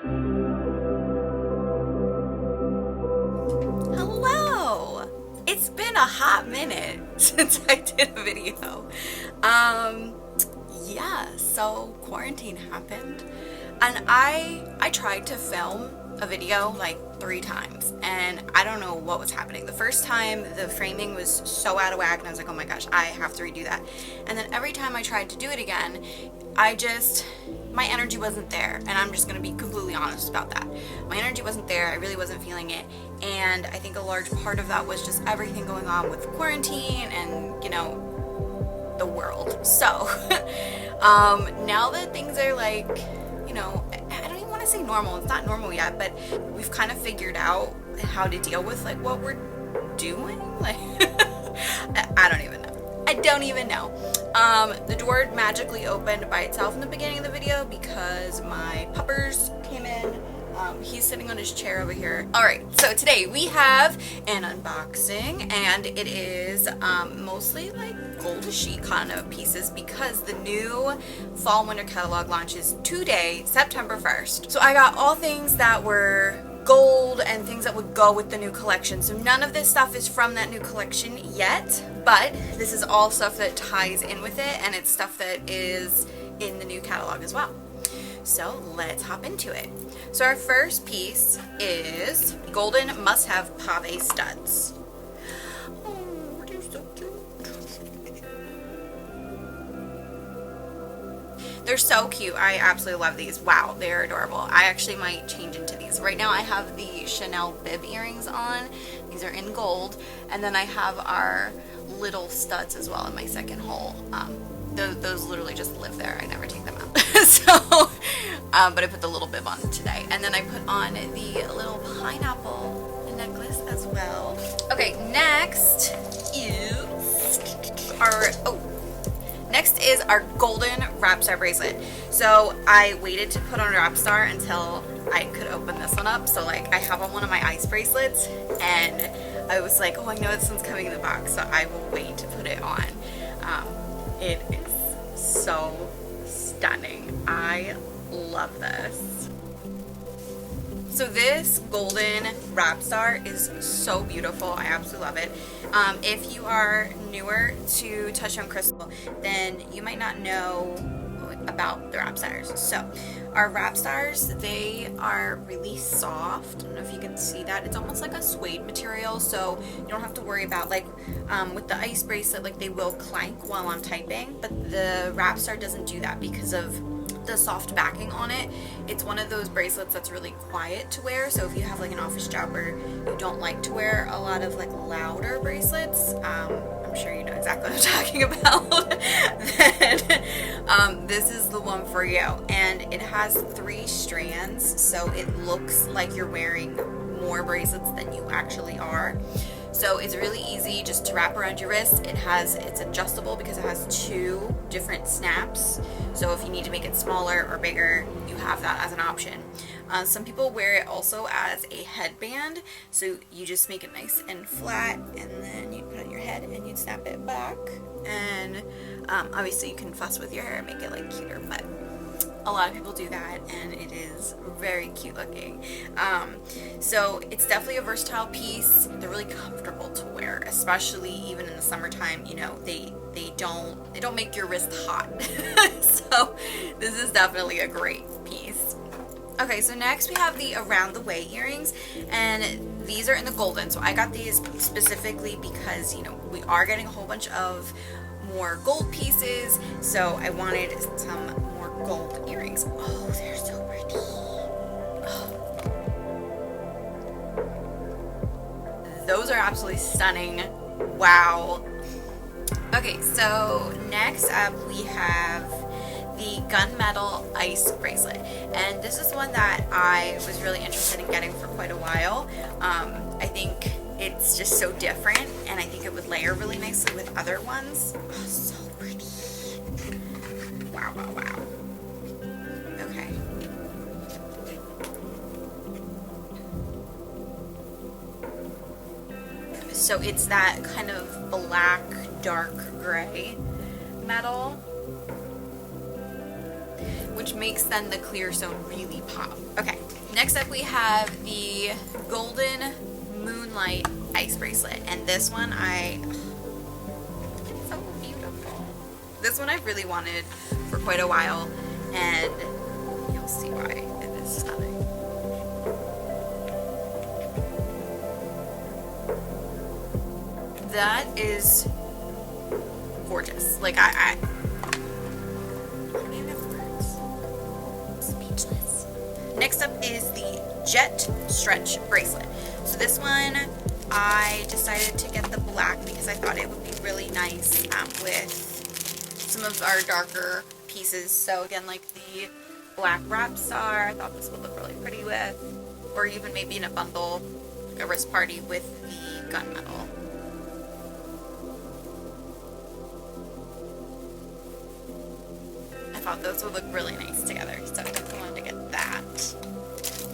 Hello! It's been a hot minute since I did a video. Yeah, so quarantine happened and I tried to film a video like 3 times and I don't know what was happening. The first time the framing was so out of whack and I was like, oh my gosh, I have to redo that. And then every time I tried to do it again, my energy wasn't there, and I'm just gonna be completely honest about that. My energy wasn't there, I really wasn't feeling it, and I think a large part of that was just everything going on with quarantine and, you know, the world. So, now that things are like, you know, I don't even want to say normal, it's not normal yet, but we've kind of figured out how to deal with like what we're doing, like, I don't even know. I don't even know. The door magically opened by itself in the beginning of the video because my puppers came in. He's sitting on his chair over here. Alright, so today we have an unboxing, and it is mostly like goldishy kind of pieces because the new fall winter catalog launches today, September 1st. So I got all things that were gold and things that would go with the new collection. So none of this stuff is from that new collection yet, but this is all stuff that ties in with it, and it's stuff that is in the new catalog as well. So let's hop into it. So our first piece is golden must-have pave studs. Oh, they're so cute. They're so cute. I absolutely love these. Wow, they're adorable. I actually might change into these. Right now I have the Chanel bib earrings on. These are in gold. And then I have our little studs as well in my second hole. Those literally just live there. I never take them out. So, but I put the little bib on today. And then I put on the little pineapple necklace as well. Okay, next is our golden Raptor bracelet. So I waited to put on a Raptor until I could open this one up. So like I have on one of my ice bracelets and I was like, oh, I know this one's coming in the box, so I will wait to put it on. It is so stunning. I love this. So this golden Raptor is so beautiful. I absolutely love it. If you are newer to Touchstone Crystal, then you might not know about the Raptors. So our Raptors, they are really soft. I don't know if you can see that. It's almost like a suede material, so you don't have to worry about like with the ice bracelet, like they will clank while I'm typing, but the Raptor doesn't do that because of the soft backing on it. It's one of those bracelets that's really quiet to wear, so if you have like an office job where you don't like to wear a lot of like louder bracelets, I'm sure you know exactly what I'm talking about, then this is the one for you. And it has 3 strands, so it looks like you're wearing more bracelets than you actually are. So it's really easy just to wrap around your wrist. It's adjustable because it has 2 different snaps. So if you need to make it smaller or bigger, you have that as an option. Some people wear it also as a headband. So you just make it nice and flat, and then you put it on your head and you'd snap it back. And obviously you can fuss with your hair and make it like cuter, but a lot of people do that, and it is very cute looking. So it's definitely a versatile piece. They're really comfortable to wear, especially even in the summertime. You know, they don't make your wrist hot. So this is definitely a great piece. Okay, so next we have the around the way earrings, and these are in the golden. So I got these specifically because, you know, we are getting a whole bunch of more gold pieces, so I wanted some more gold earrings. Oh, they're so pretty. Oh. Those are absolutely stunning. Wow. Okay, so next up we have the Gunmetal Ice Bracelet, and this is one that I was really interested in getting for quite a while. I think it's just so different, and I think it would layer really nicely with other ones. Oh, so pretty. Wow, wow, wow. Okay. So it's that kind of black, dark gray metal. which makes then the clear stone really pop. Okay, next up we have the golden Moonlight Ice Bracelet, and this one it's so beautiful. This one I've really wanted for quite a while, and you'll see why it is stunning. That is gorgeous. Like I don't even have words. Speechless. Next up is the Jet Stretch Bracelet. So this one, I decided to get the black because I thought it would be really nice with some of our darker pieces. So again, like the black Raptor, I thought this would look really pretty with, or even maybe in a bundle, a wrist party with the gunmetal. I thought those would look really nice together, so I definitely wanted to get that.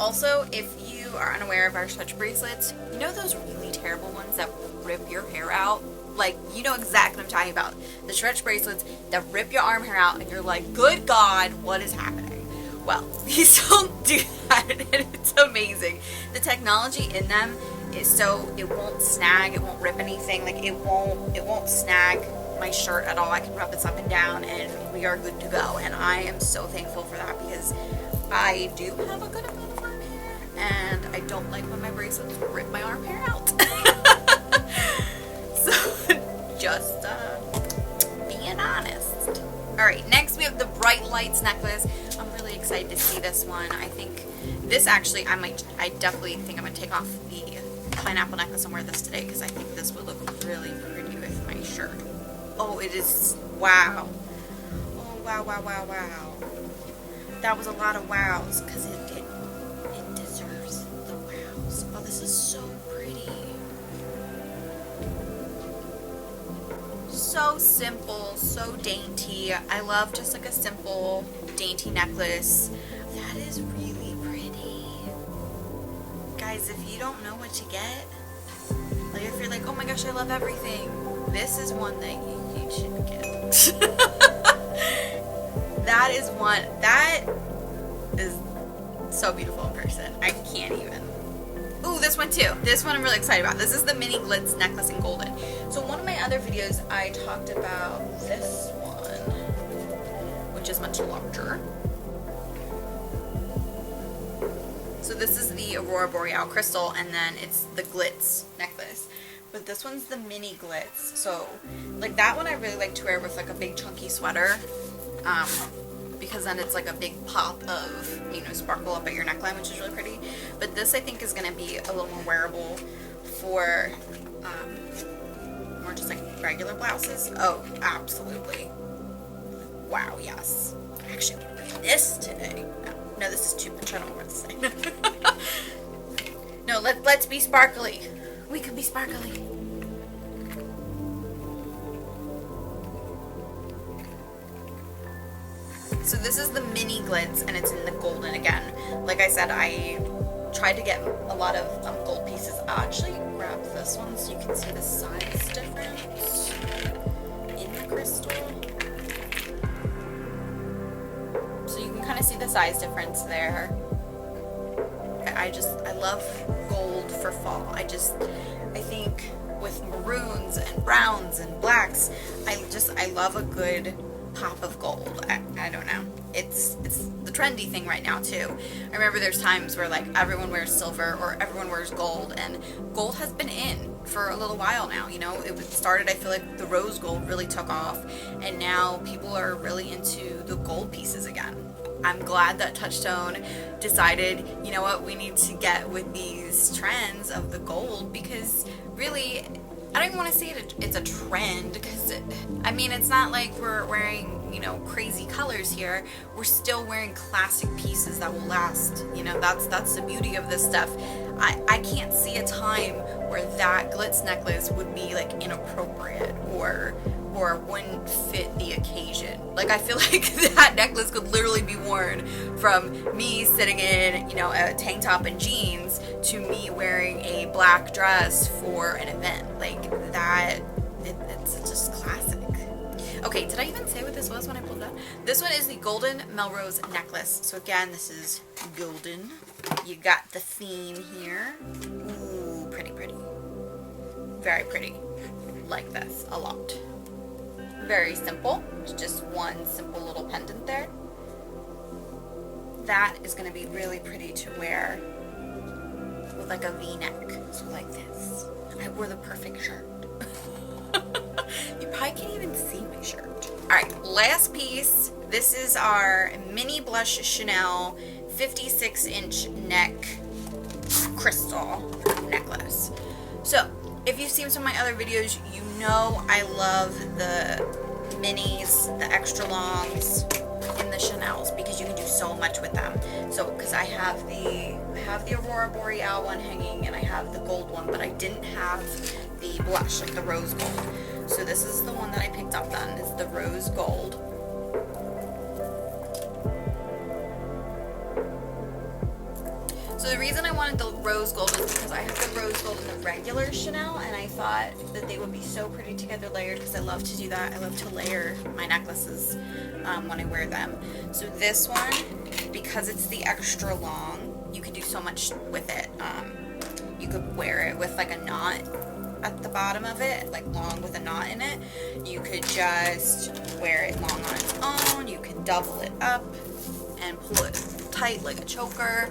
Also, if you are unaware of our stretch bracelets, you know those really terrible ones that rip your hair out? Like, you know exactly what I'm talking about. The stretch bracelets that rip your arm hair out and you're like, good God, what is happening? Well, these don't do that, and it's amazing. The technology in them is so it won't snag, it won't rip anything, like it won't snag my shirt at all. I can rub this up and down and we are good to go, and I am so thankful for that because I do have a good amount of arm hair and I don't like when my bracelets rip my arm hair out. So just being honest. Alright, next we have the Bright Lights necklace. I'm really excited to see this one. I think this actually, I definitely think I'm going to take off the pineapple necklace and wear this today because I think this would look really pretty with my shirt. Oh, it is, wow. Oh, wow, wow, wow, wow. That was a lot of wows because it deserves the wows. Oh, this is so pretty. So simple, so dainty. I love just like a simple, dainty necklace. That is really pretty. Guys, if you don't know what to get, like if you're like, oh my gosh, I love everything, this is one that you should get. That is one, that is so beautiful in person. I can't even. Ooh, this one too. This one I'm really excited about. This is the mini glitz necklace in golden. So one of my other videos, I talked about this one, which is much larger. So this is the Aurora Boreal crystal, and then it's the glitz necklace. But this one's the mini glitz. So like that one I really like to wear with like a big chunky sweater. Because then it's like a big pop of, you know, sparkle up at your neckline, which is really pretty. But this I think is going to be a little more wearable for more just like regular blouses. Oh, absolutely. Wow, yes. I'm actually going to wear this today. No, this is too much. I don't know what to say. No, let's be sparkly. We can be sparkly. So this is the mini glitz, and it's in the golden again. Like I said, I tried to get a lot of gold pieces. I'll actually grab this one so you can see the size difference in the crystal. So you can kind of see the size difference there. I love gold for fall. I think with maroons and browns and blacks, I love a good pop of gold. I don't know. It's the trendy thing right now too. I remember there's times where like everyone wears silver or everyone wears gold, and gold has been in for a little while now. You know, it started, I feel like the rose gold really took off, and now people are really into the gold pieces again. I'm glad that Touchstone decided, you know what, we need to get with these trends of the gold, because really, I don't even want to say it's a trend, because it's not like we're wearing, you know, crazy colors here. We're still wearing classic pieces that will last. You know, that's the beauty of this stuff. I can't see a time where that glitz necklace would be like inappropriate or wouldn't fit the occasion. Like, I feel like that necklace could literally be worn from me sitting in, you know, a tank top and jeans to me wearing a black dress for an event. Like that, it's just classic. Okay, did I even say what this was when I pulled it out? This one is the Golden Melrose necklace. So again, this is golden. You got the theme here. Ooh, pretty, pretty. Very pretty. Like this a lot. Very simple. It's just one simple little pendant there. That is going to be really pretty to wear with like a V-neck. So like this. I wore the perfect shirt. You probably can't even see my shirt. Alright, last piece. This is our mini blush Chanel 56-inch neck crystal necklace. So, if you've seen some of my other videos, you know I love the minis, the extra longs, and the Chanels because you can do so much with them. So, because I have the Aurora Boreal one hanging and I have the gold one, but I didn't have the blush, like the rose gold. So this is the one that I picked up then, is the rose gold. So the reason I wanted the rose gold is because I have the rose gold and the regular Chanel, and I thought that they would be so pretty together layered because I love to do that. I love to layer my necklaces when I wear them. So this one, because it's the extra long, you can do so much with it. You could wear it with like a knot at the bottom of it, like long with a knot in it. You could just wear it long on its own. You can double it up and pull it tight like a choker.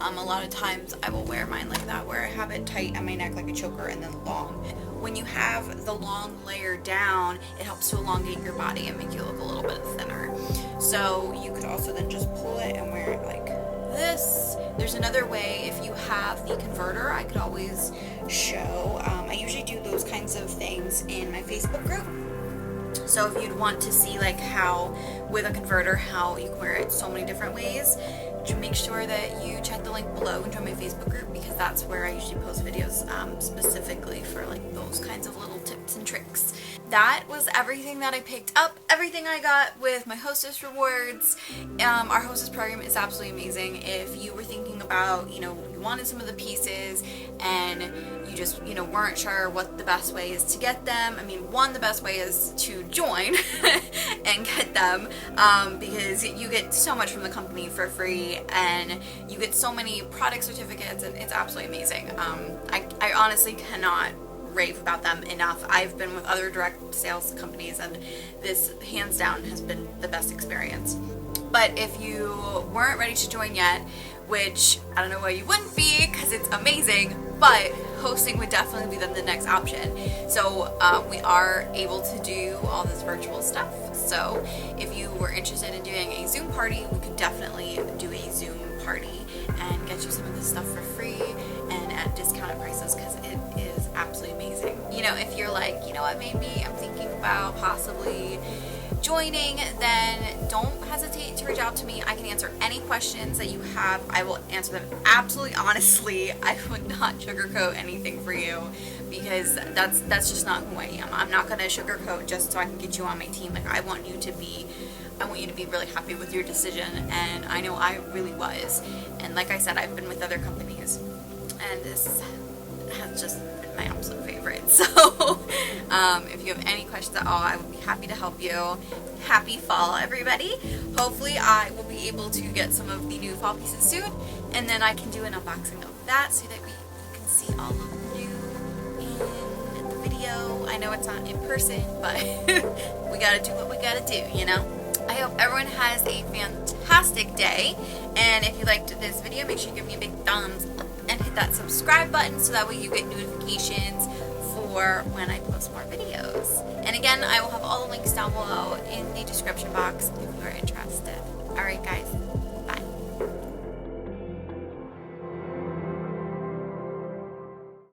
A lot of times I will wear mine like that, where I have it tight on my neck like a choker and then long. When you have the long layer down, it helps to elongate your body and make you look a little bit thinner. So you could also then just pull it and wear it like this. There's another way. If you have the converter, I could always show. I usually do those kinds of things in my Facebook group. So if you'd want to see like how, with a converter, how you can wear it so many different ways, make sure that you check the link below and join my Facebook group, because that's where I usually post videos specifically for like those kinds of little tips and tricks. That was everything that I picked up, everything I got with my Hostess rewards. Our Hostess program is absolutely amazing. If you were thinking about, you wanted some of the pieces and you just, weren't sure what the best way is to get them. I mean, one, the best way is to join and get them, because you get so much from the company for free and you get so many product certificates, and it's absolutely amazing. I honestly cannot rave about them enough. I've been with other direct sales companies and this hands down has been the best experience. But if you weren't ready to join yet, which I don't know why you wouldn't be, because it's amazing, but hosting would definitely be the next option. So we are able to do all this virtual stuff. So if you were interested in doing a Zoom party, we could definitely do a Zoom party and get you some of this stuff for free and at discounted prices, because it is absolutely amazing. If you're like, what, maybe I'm thinking about possibly joining, then don't hesitate to reach out to me. I can answer any questions that you have. I will answer them absolutely honestly. I would not sugarcoat anything for you, because that's just not who I am. I'm not going to sugarcoat just so I can get you on my team. Like, I want you to be really happy with your decision, and I know I really was. And like I said, I've been with other companies, and this has just been my absolute favorite. So if you have any questions at all, I would be happy to help you. Happy fall, everybody. Hopefully I will be able to get some of the new fall pieces soon, and then I can do an unboxing of that so that you can see all of the new in the video. I know it's not in person, but we gotta do what we gotta do, I hope everyone has a fantastic day, and if you liked this video, make sure you give me a big thumbs up and hit that subscribe button so that way you get notifications for when I post more videos. And again, I will have all the links down below in the description box if you're interested. Alright guys,